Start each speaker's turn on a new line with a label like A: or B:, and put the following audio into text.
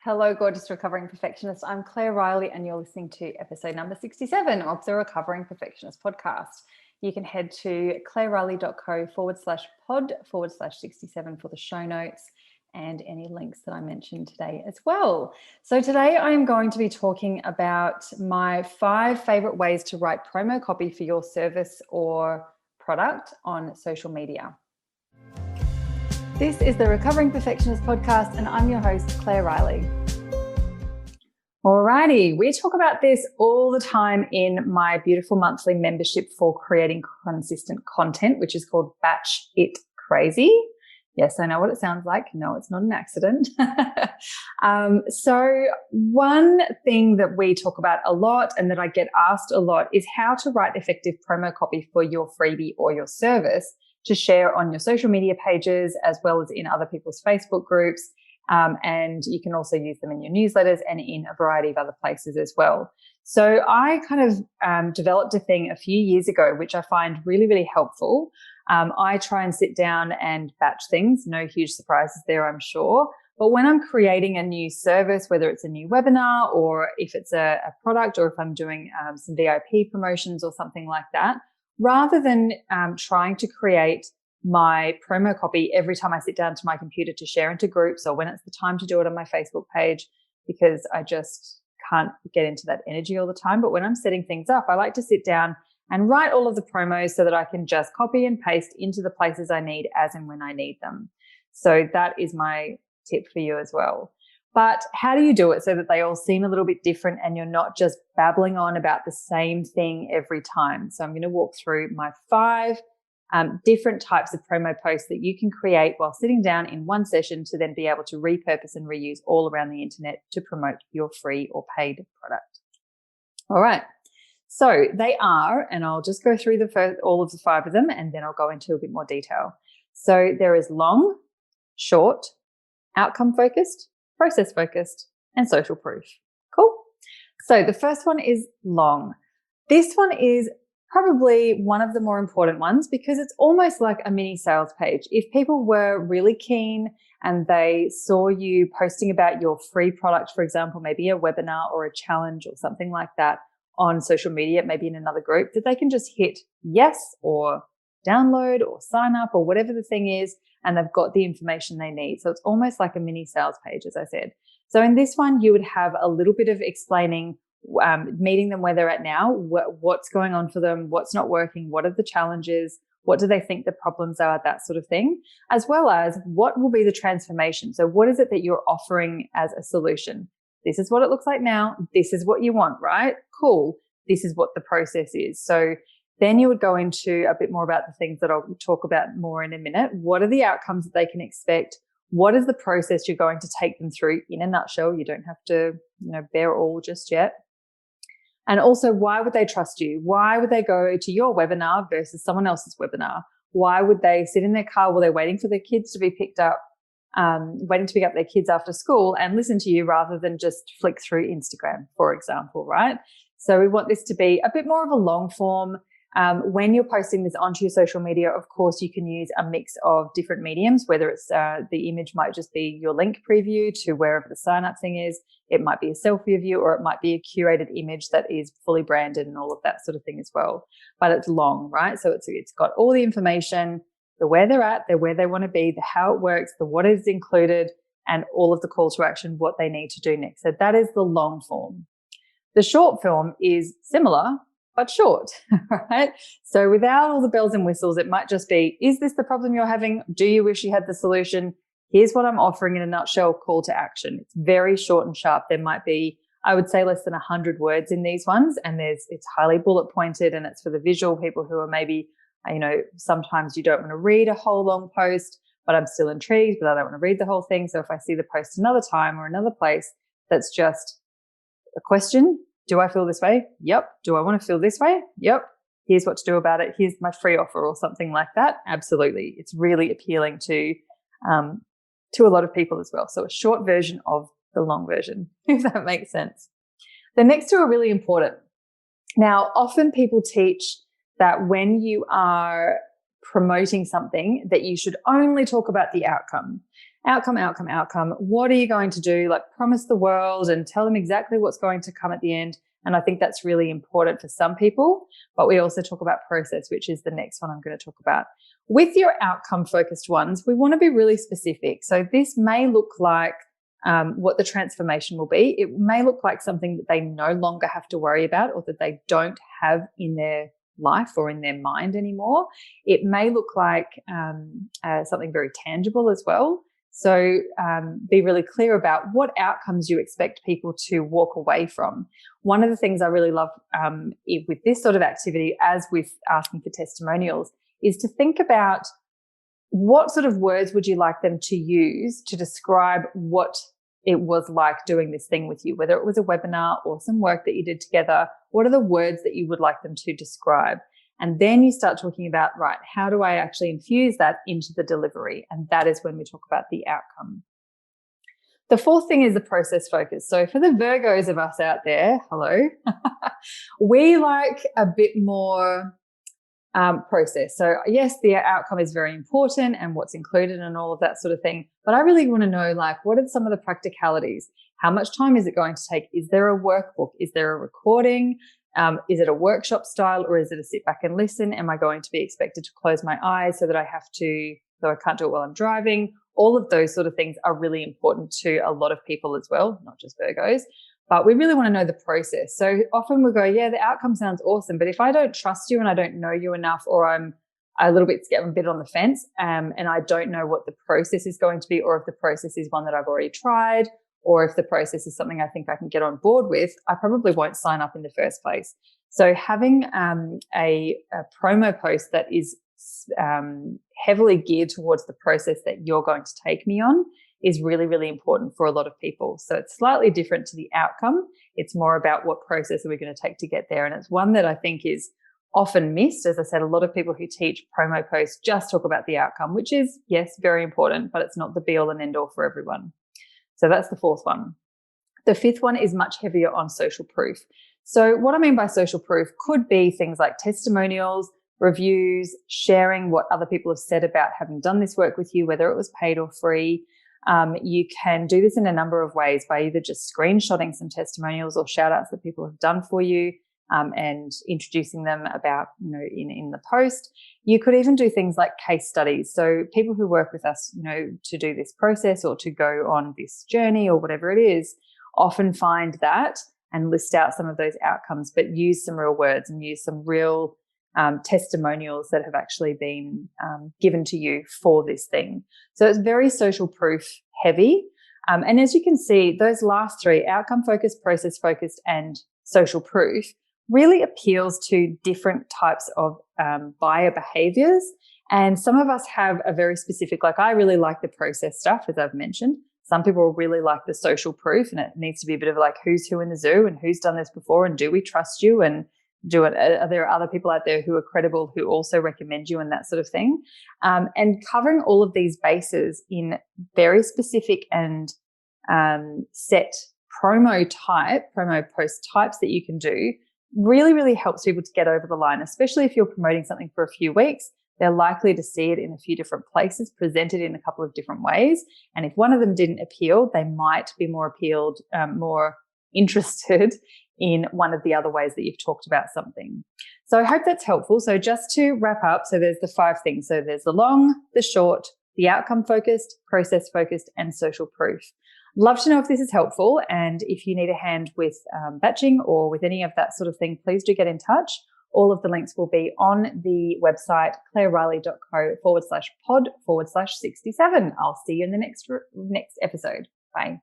A: Hello, gorgeous recovering perfectionist. I'm Claire Riley, and you're listening to episode number 67 of the Recovering Perfectionist podcast. You can head to claireriley.co/pod/67 for the show notes and any links that I mentioned today as well. So today I am going to be talking about my 5 favorite ways to write promo copy for your service or product on social media. This is the Recovering Perfectionist podcast, and I'm your host, Claire Riley. Alrighty, we talk about this all the time in my beautiful monthly membership for creating consistent content, which is called Batch It Crazy. Yes, I know what it sounds like. No, it's not an accident. So one thing that we talk about a lot and that I get asked a lot is how to write effective promo copy for your freebie or your service to share on your social media pages, as well as in other people's Facebook groups. And you can also use them in your newsletters and in a variety of other places as well. So I kind of developed a thing a few years ago, which I find really, really helpful. I try and sit down and batch things. No huge surprises there, I'm sure. But when I'm creating a new service, whether it's a new webinar or if it's a product or if I'm doing some VIP promotions or something like that, rather than trying to create my promo copy every time I sit down to my computer to share into groups or when it's the time to do it on my Facebook page, because I just can't get into that energy all the time. But when I'm setting things up, I like to sit down and write all of the promos so that I can just copy and paste into the places I need as and when I need them. So that is my tip for you as well. But how do you do it so that they all seem a little bit different and you're not just babbling on about the same thing every time? So I'm going to walk through my 5 different types of promo posts that you can create while sitting down in one session to then be able to repurpose and reuse all around the internet to promote your free or paid product. All right. So they are, and I'll just go through all of the 5 of them, and then I'll go into a bit more detail. So there is long, short, outcome focused, process focused, and social proof. Cool. So the first one is long. This one is probably one of the more important ones because it's almost like a mini sales page. If people were really keen and they saw you posting about your free product, for example, maybe a webinar or a challenge or something like that on social media, maybe in another group, that they can just hit yes or download or sign up or whatever the thing is, and they've got the information they need. So it's almost like a mini sales page, as I said. So in this one, you would have a little bit of explaining, meeting them where they're at now, what's going on for them, what's not working, what are the challenges, what do they think the problems are, that sort of thing, as well as what will be the transformation. So what is it that you're offering as a solution? This is what it looks like now. This is what you want, right? Cool. This is what the process is. So then you would go into a bit more about the things that I'll talk about more in a minute. What are the outcomes that they can expect? What is the process you're going to take them through in a nutshell? You don't have to, bear all just yet. And also, why would they trust you? Why would they go to your webinar versus someone else's webinar? Why would they sit in their car while they're waiting for their kids to be picked up, waiting to pick up their kids after school and listen to you rather than just flick through Instagram, for example, right? So we want this to be a bit more of a long form. When you're posting this onto your social media, of course, you can use a mix of different mediums, whether it's the image might just be your link preview to wherever the sign up thing is. It might be a selfie of you, or it might be a curated image that is fully branded and all of that sort of thing as well. But it's long, right? So it's got all the information, the where they're at, the where they want to be, the how it works, the what is included, and all of the call to action, what they need to do next. So that is the long form. The short form is similar, but short, right? So without all the bells and whistles, it might just be, is this the problem you're having? Do you wish you had the solution? Here's what I'm offering in a nutshell, call to action. It's very short and sharp. There might be, I would say, less than 100 words in these ones, and it's highly bullet pointed, and it's for the visual people who are maybe, sometimes you don't want to read a whole long post, but I'm still intrigued, but I don't want to read the whole thing. So if I see the post another time or another place that's just a question, do I feel this way? Yep. Do I want to feel this way? Yep. Here's what to do about it. Here's my free offer or something like that. Absolutely. It's really appealing to a lot of people as well. So a short version of the long version, if that makes sense. The next 2 are really important. Now, often people teach that when you are promoting something that you should only talk about the outcome. outcome, outcome, outcome. What are you going to do? Like promise the world and tell them exactly what's going to come at the end. And I think that's really important for some people, but we also talk about process, which is the next one I'm going to talk about. With your outcome focused ones, we want to be really specific. So this may look like what the transformation will be. It may look like something that they no longer have to worry about or that they don't have in their life or in their mind anymore. It may look like something very tangible as well. So be really clear about what outcomes you expect people to walk away from. One of the things I really love with this sort of activity, as with asking for testimonials, is to think about what sort of words would you like them to use to describe what it was like doing this thing with you, whether it was a webinar or some work that you did together. What are the words that you would like them to describe? And then you start talking about, right, how do I actually infuse that into the delivery? And that is when we talk about the outcome. The fourth thing is the process focus. So for the Virgos of us out there, hello, we like a bit more process. So yes, the outcome is very important and what's included and all of that sort of thing. But I really want to know, like, what are some of the practicalities? How much time is it going to take? Is there a workbook? Is there a recording? Is it a workshop style or is it a sit back and listen? Am I going to be expected to close my eyes so that I can't do it while I'm driving? All of those sort of things are really important to a lot of people as well, not just Virgos. But we really want to know the process. So often we go, yeah, the outcome sounds awesome. But if I don't trust you and I don't know you enough, or I'm a little bit scared, I'm a bit on the fence, and I don't know what the process is going to be, or if the process is one that I've already tried, or if the process is something I think I can get on board with, I probably won't sign up in the first place. So having a promo post that is heavily geared towards the process that you're going to take me on is really, really important for a lot of people. So it's slightly different to the outcome. It's more about what process are we going to take to get there. And it's one that I think is often missed. As I said, a lot of people who teach promo posts just talk about the outcome, which is, yes, very important, but it's not the be all and end all for everyone. So that's the fourth one. The fifth one is much heavier on social proof. So what I mean by social proof could be things like testimonials, reviews, sharing what other people have said about having done this work with you, whether it was paid or free. You can do this in a number of ways by either just screenshotting some testimonials or shout outs that people have done for you, and introducing them about, in the post. You could even do things like case studies. So people who work with us, to do this process or to go on this journey or whatever it is, often find that and list out some of those outcomes, but use some real words and use some real testimonials that have actually been given to you for this thing. So it's very social proof heavy. And as you can see, those last three, outcome focused, process focused, and social proof, really appeals to different types of buyer behaviors. And some of us have a very specific, like I really like the process stuff, as I've mentioned. Some people really like the social proof, and it needs to be a bit of like who's who in the zoo and who's done this before and do we trust you, and are there other people out there who are credible who also recommend you, and that sort of thing. And covering all of these bases in very specific and set promo post types that you can do really, really helps people to get over the line, especially if you're promoting something for a few weeks. They're likely to see it in a few different places, presented in a couple of different ways. And if one of them didn't appeal, they might be more interested in one of the other ways that you've talked about something. So I hope that's helpful. So just to wrap up, so there's the 5 things. So there's the long, the short, the outcome focused, process focused, and social proof. Love to know if this is helpful. And if you need a hand with batching or with any of that sort of thing, please do get in touch. All of the links will be on the website, claireriley.co/pod/67. I'll see you in the next episode. Bye.